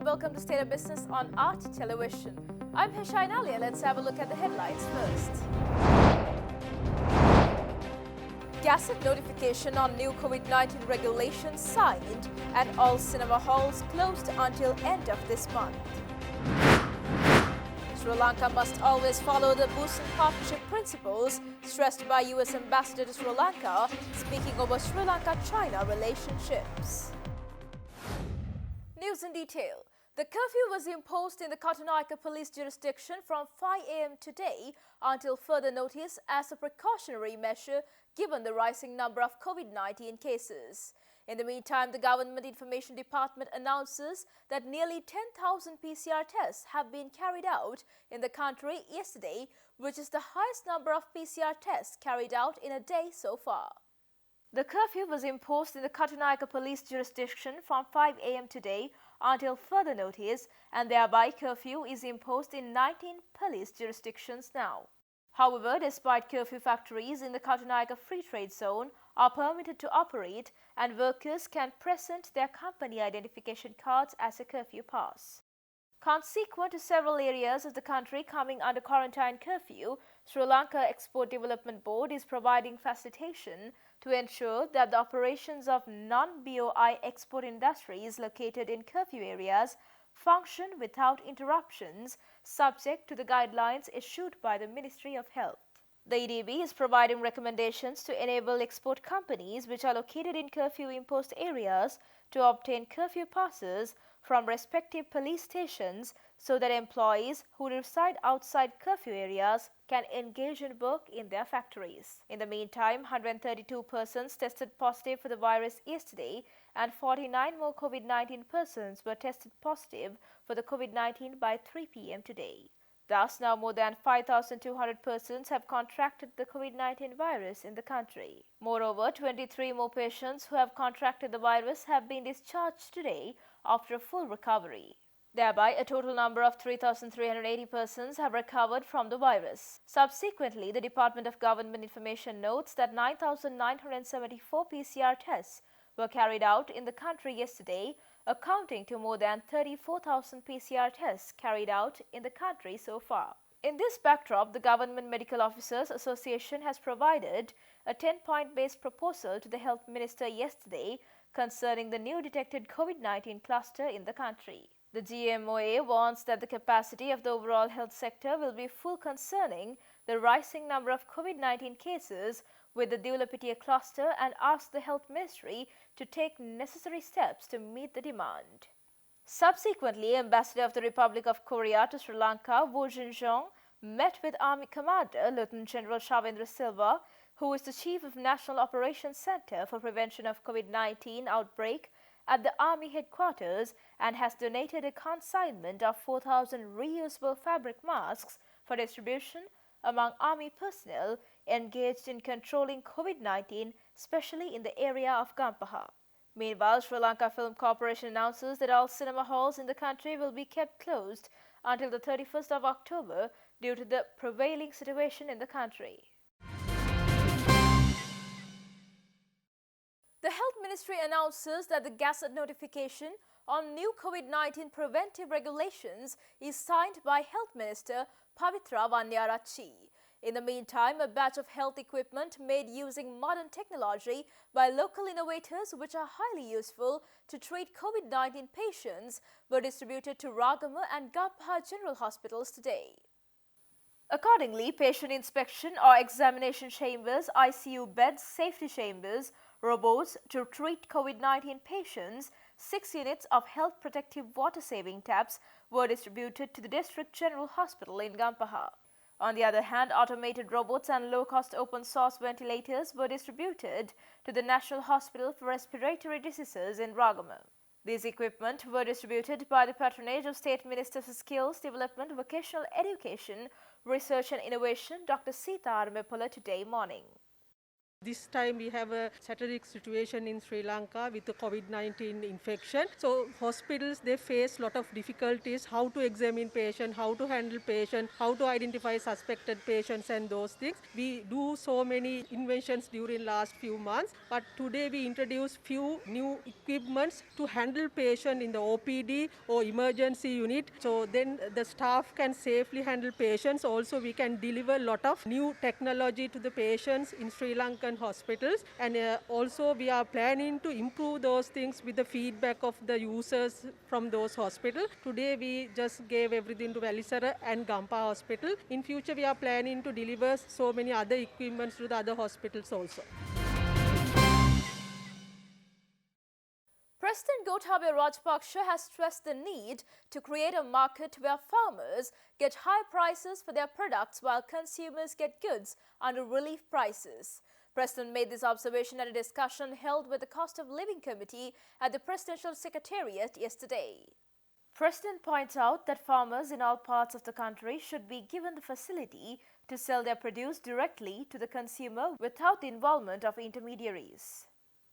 welcome to State of Business on Art Television. I'm Heshain Alia. Let's have a look at the headlines first. Gazette notification on new COVID-19 regulations signed and all cinema halls closed until end of this month. Sri Lanka must always follow the Busan partnership principles stressed by US Ambassador to Sri Lanka, speaking over Sri Lanka-China relationships. News in detail. The curfew was imposed in the Katunaika police jurisdiction from 5 a.m. today until further notice as a precautionary measure given the rising number of COVID-19 cases. In the meantime, the Government Information Department announces that nearly 10,000 PCR tests have been carried out in the country yesterday, which is the highest number of PCR tests carried out in a day so far. The curfew was imposed in the Katunaika police jurisdiction from 5 a.m. today until further notice, and thereby curfew is imposed in 19 police jurisdictions now. However, despite curfew, factories in the Katunaika Free Trade Zone are permitted to operate and workers can present their company identification cards as a curfew pass. Consequent to several areas of the country coming under quarantine curfew, Sri Lanka Export Development Board is providing facilitation to ensure that the operations of non-BOI export industries located in curfew areas function without interruptions, subject to the guidelines issued by the Ministry of Health. The EDB is providing recommendations to enable export companies which are located in curfew-imposed areas to obtain curfew passes from respective police stations so that employees who reside outside curfew areas can engage in work in their factories. In the meantime, 132 persons tested positive for the virus yesterday and 49 more COVID-19 persons were tested positive for the COVID-19 by 3 p.m. today. Thus, now more than 5,200 persons have contracted the COVID-19 virus in the country. Moreover, 23 more patients who have contracted the virus have been discharged today after a full recovery. Thereby, a total number of 3,380 persons have recovered from the virus. Subsequently, the Department of Government Information notes that 9,974 PCR tests were carried out in the country yesterday, accounting to more than 34,000 PCR tests carried out in the country so far. In this backdrop, the Government Medical Officers Association has provided a 10-point based proposal to the Health Minister yesterday concerning the new detected COVID-19 cluster in the country. The GMOA warns that the capacity of the overall health sector will be full concerning the rising number of COVID-19 cases with the Dewlapitiya cluster and asks the Health Ministry to take necessary steps to meet the demand. Subsequently, Ambassador of the Republic of Korea to Sri Lanka, Woo Jin-jong, met with Army Commander Lieutenant General Shavendra Silva, who is the Chief of National Operations Center for Prevention of COVID-19 outbreak at the Army headquarters and has donated a consignment of 4,000 reusable fabric masks for distribution among Army personnel engaged in controlling COVID-19, especially in the area of Gampaha. Meanwhile, Sri Lanka Film Corporation announces that all cinema halls in the country will be kept closed until the 31st of October due to the prevailing situation in the country. The Health Ministry announces that the Gazette notification on new COVID-19 preventive regulations is signed by Health Minister Pavitra Vanniyarachchi. In the meantime, a batch of health equipment made using modern technology by local innovators which are highly useful to treat COVID-19 patients were distributed to Ragama and Gampaha General Hospitals today. Accordingly, patient inspection or examination chambers, ICU beds, safety chambers, robots to treat COVID-19 patients, 6 units of health protective water-saving taps were distributed to the District General Hospital in Gampaha. On the other hand, automated robots and low-cost open-source ventilators were distributed to the National Hospital for Respiratory Diseases in Ragama. These equipment were distributed by the patronage of State Minister for Skills Development, Vocational Education, Research and Innovation, Dr. Sita Armepola, today morning. This time we have a satiric situation in Sri Lanka with the COVID-19 infection. So hospitals, they face a lot of difficulties, how to examine patient, how to handle patient, how to identify suspected patients and those things. We do so many inventions during last few months, but today we introduce few new equipments to handle patient in the OPD or emergency unit. So then the staff can safely handle patients. Also we can deliver a lot of new technology to the patients in Sri Lankan hospitals, and also we are planning to improve those things with the feedback of the users from those hospitals. Today we just gave everything to Valisara and Gampa hospital. In future we are planning to deliver so many other equipments to the other hospitals also. President Gotabaya Rajapaksa has stressed the need to create a market where farmers get high prices for their products while consumers get goods under relief prices. President made this observation at a discussion held with the Cost of Living Committee at the Presidential Secretariat yesterday. President points out that farmers in all parts of the country should be given the facility to sell their produce directly to the consumer without the involvement of intermediaries.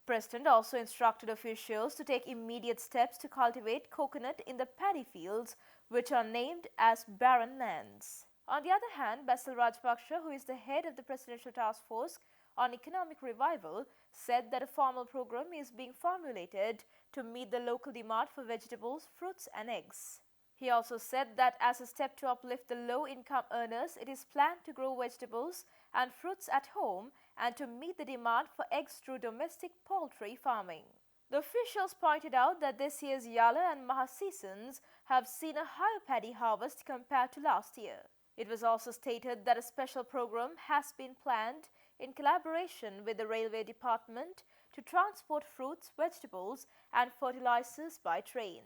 President also instructed officials to take immediate steps to cultivate coconut in the paddy fields, which are named as barren lands. On the other hand, Basil Rajapaksa, who is the head of the Presidential Task Force on Economic Revival, said that a formal program is being formulated to meet the local demand for vegetables, fruits and eggs. He also said that as a step to uplift the low-income earners, it is planned to grow vegetables and fruits at home and to meet the demand for eggs through domestic poultry farming. The officials pointed out that this year's Yala and Maha seasons have seen a higher paddy harvest compared to last year. It was also stated that a special program has been planned in collaboration with the Railway Department to transport fruits, vegetables and fertilizers by train.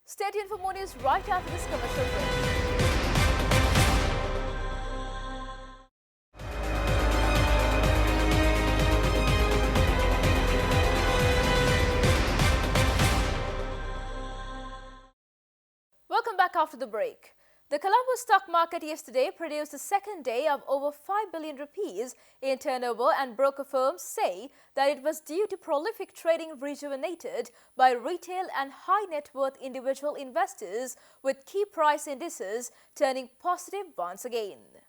Stay tuned for more news right after this commercial break. Welcome back after the break. The Colombo stock market yesterday produced the second day of over 5 billion rupees in turnover, and broker firms say that it was due to prolific trading rejuvenated by retail and high net worth individual investors, with key price indices turning positive once again.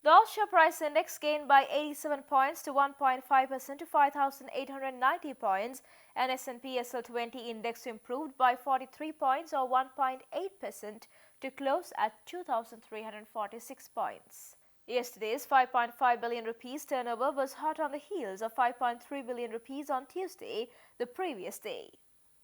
The All-Share Price Index gained by 87 points to 1.5% to 5,890 points, and S&P SL20 index improved by 43 points or 1.8% to close at 2,346 points. Yesterday's 5.5 billion rupees turnover was hot on the heels of 5.3 billion rupees on Tuesday, the previous day.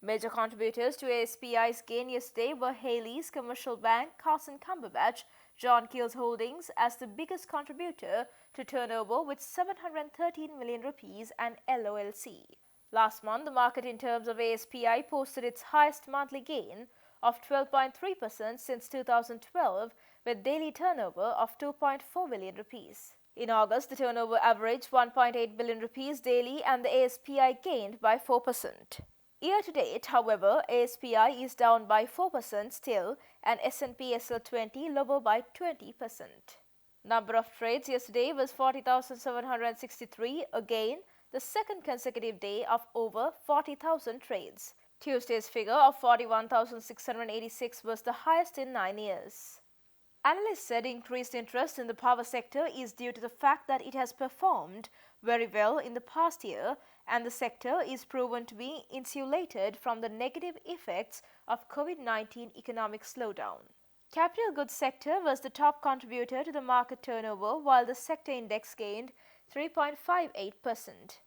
Major contributors to ASPI's gain yesterday were Haley's Commercial Bank, Carson Cumberbatch, John Keel's Holdings as the biggest contributor to turnover with 713 million rupees, and LOLC. Last month, the market in terms of ASPI posted its highest monthly gain of 12.3% since 2012, with daily turnover of 2.4 billion rupees. In August, the turnover averaged 1.8 billion rupees daily and the ASPI gained by 4%. Year to date, however, ASPI is down by 4% still and S&P SL20 lower by 20%. Number of trades yesterday was 40,763, again the second consecutive day of over 40,000 trades. Tuesday's figure of 41,686 was the highest in 9 years. Analysts said increased interest in the power sector is due to the fact that it has performed very well in the past year, and the sector is proven to be insulated from the negative effects of COVID-19 economic slowdown. Capital goods sector was the top contributor to the market turnover, while the sector index gained 3.58%.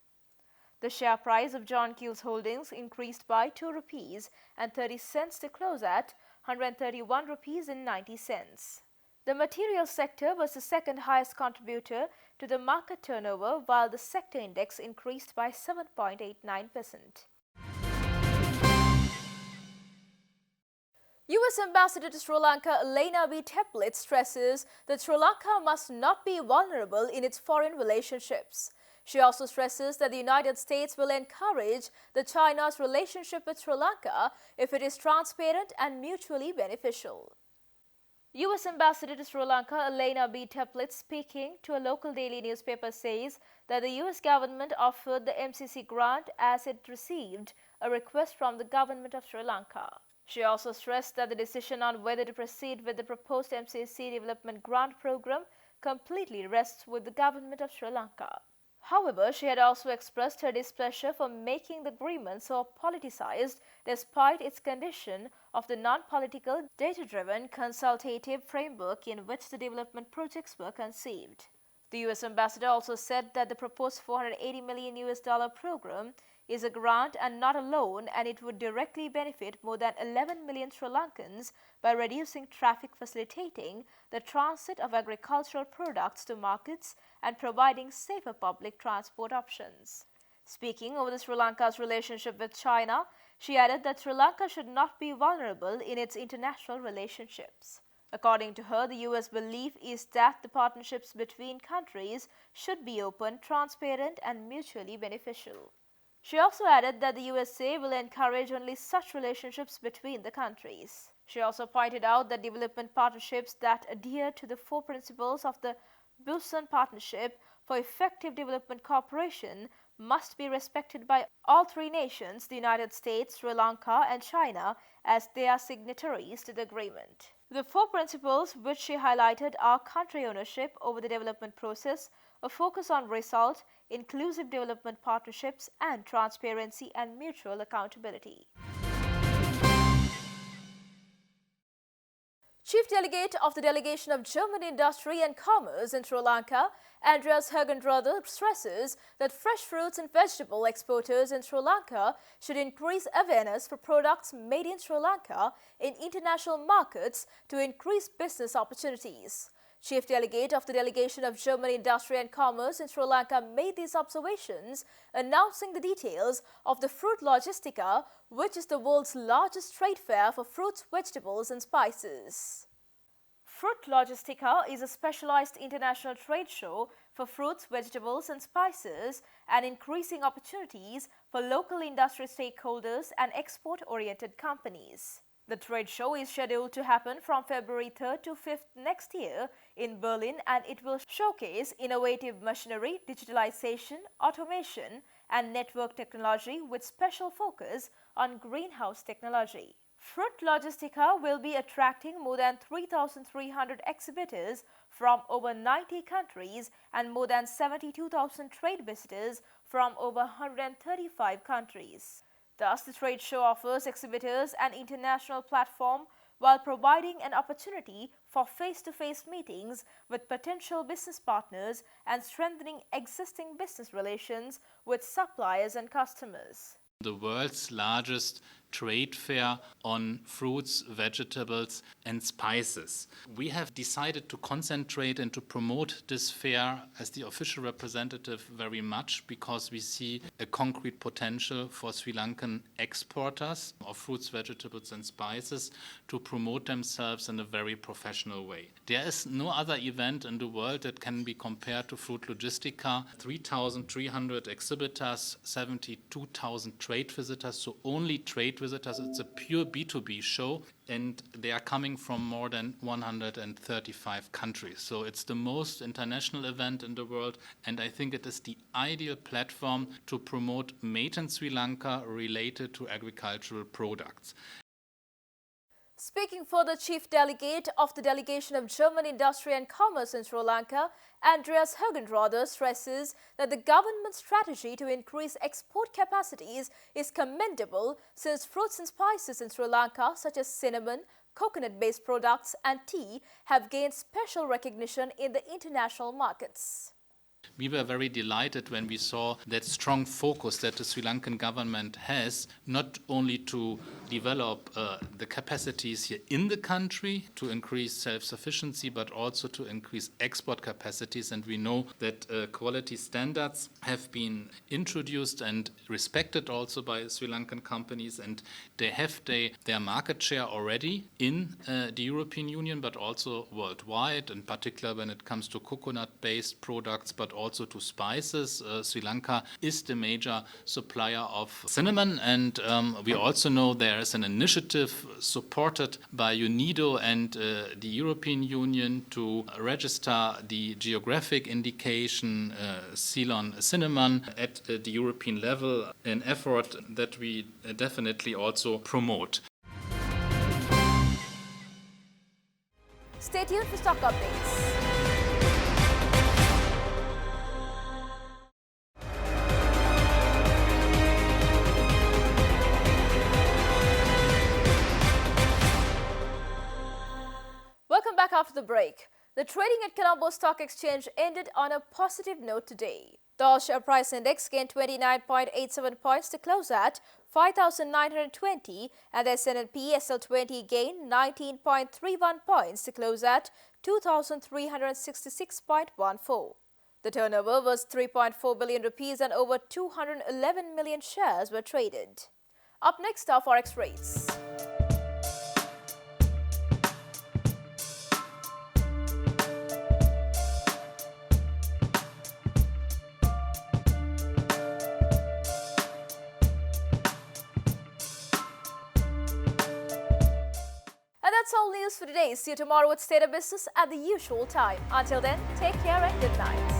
The share price of John Keel's Holdings increased by 2 rupees and 30 cents to close at 131 rupees and 90 cents. The materials sector was the second highest contributor to the market turnover, while the sector index increased by 7.89%. U.S. Ambassador to Sri Lanka Elena B. Teplitz stresses that Sri Lanka must not be vulnerable in its foreign relationships. She also stresses that the United States will encourage China's relationship with Sri Lanka if it is transparent and mutually beneficial. U.S. Ambassador to Sri Lanka, Elena B. Teplitz, speaking to a local daily newspaper, says that the U.S. government offered the MCC grant as it received a request from the government of Sri Lanka. She also stressed that the decision on whether to proceed with the proposed MCC development grant program completely rests with the government of Sri Lanka. However, she had also expressed her displeasure for making the agreement so politicized despite its condition of the non-political, data-driven consultative framework in which the development projects were conceived. The U.S. ambassador also said that the proposed $480 million program is a grant and not a loan, and it would directly benefit more than 11 million Sri Lankans by reducing traffic, facilitating the transit of agricultural products to markets, and providing safer public transport options. Speaking over the Sri Lanka's relationship with China, she added that Sri Lanka should not be vulnerable in its international relationships. According to her, the U.S. belief is that the partnerships between countries should be open, transparent, and mutually beneficial. She also added that the USA will encourage only such relationships between the countries. She also pointed out that development partnerships that adhere to the four principles of the Busan Partnership for Effective Development Cooperation must be respected by all three nations, the United States, Sri Lanka, and China, as they are signatories to the agreement. The four principles which she highlighted are country ownership over the development process, a focus on result, inclusive development partnerships, and transparency and mutual accountability. Chief Delegate of the Delegation of German Industry and Commerce in Sri Lanka, Andreas Hergenrother, stresses that fresh fruits and vegetable exporters in Sri Lanka should increase awareness for products made in Sri Lanka in international markets to increase business opportunities. Chief Delegate of the Delegation of German Industry and Commerce in Sri Lanka made these observations, announcing the details of the Fruit Logistica, which is the world's largest trade fair for fruits, vegetables, and spices. Fruit Logistica is a specialized international trade show for fruits, vegetables, and spices, and increasing opportunities for local industry stakeholders and export-oriented companies. The trade show is scheduled to happen from February 3rd to 5th next year in Berlin, and it will showcase innovative machinery, digitalization, automation, and network technology with special focus on greenhouse technology. Fruit Logistica will be attracting more than 3,300 exhibitors from over 90 countries and more than 72,000 trade visitors from over 135 countries. Thus, the trade show offers exhibitors an international platform while providing an opportunity for face-to-face meetings with potential business partners and strengthening existing business relations with suppliers and customers. The world's largest trade fair on fruits, vegetables, and spices. We have decided to concentrate and to promote this fair as the official representative very much because we see a concrete potential for Sri Lankan exporters of fruits, vegetables, and spices to promote themselves in a very professional way. There is no other event in the world that can be compared to Fruit Logistica. 3,300 exhibitors, 72,000 trade visitors, so only trade visitors. It's a pure B2B show, and they are coming from more than 135 countries. So it's the most international event in the world, and I think it is the ideal platform to promote made in Sri Lanka related to agricultural products. Speaking for the Chief Delegate of the Delegation of German Industry and Commerce in Sri Lanka, Andreas Hergenrother stresses that the government's strategy to increase export capacities is commendable since fruits and spices in Sri Lanka such as cinnamon, coconut-based products and tea have gained special recognition in the international markets. We were very delighted when we saw that strong focus that the Sri Lankan government has, not only to develop the capacities here in the country to increase self-sufficiency, but also to increase export capacities. And we know that quality standards have been introduced and respected also by Sri Lankan companies, and they have their market share already in the European Union, but also worldwide, in particular when it comes to coconut-based products, but but also to spices. Sri Lanka is the major supplier of cinnamon, and we also know there is an initiative supported by UNIDO and the European Union to register the geographic indication Ceylon cinnamon at the European level, an effort that we definitely also promote. Stay tuned for stock updates. Welcome back after the break. The trading at Colombo Stock Exchange ended on a positive note today. The All-Share Price Index gained 29.87 points to close at 5,920, and the S&P SL20 gained 19.31 points to close at 2,366.14. The turnover was 3.4 billion rupees and over 211 million shares were traded. Up next are Forex rates. And that's all news for today. See you tomorrow with State of Business at the usual time. Until then, take care and good night.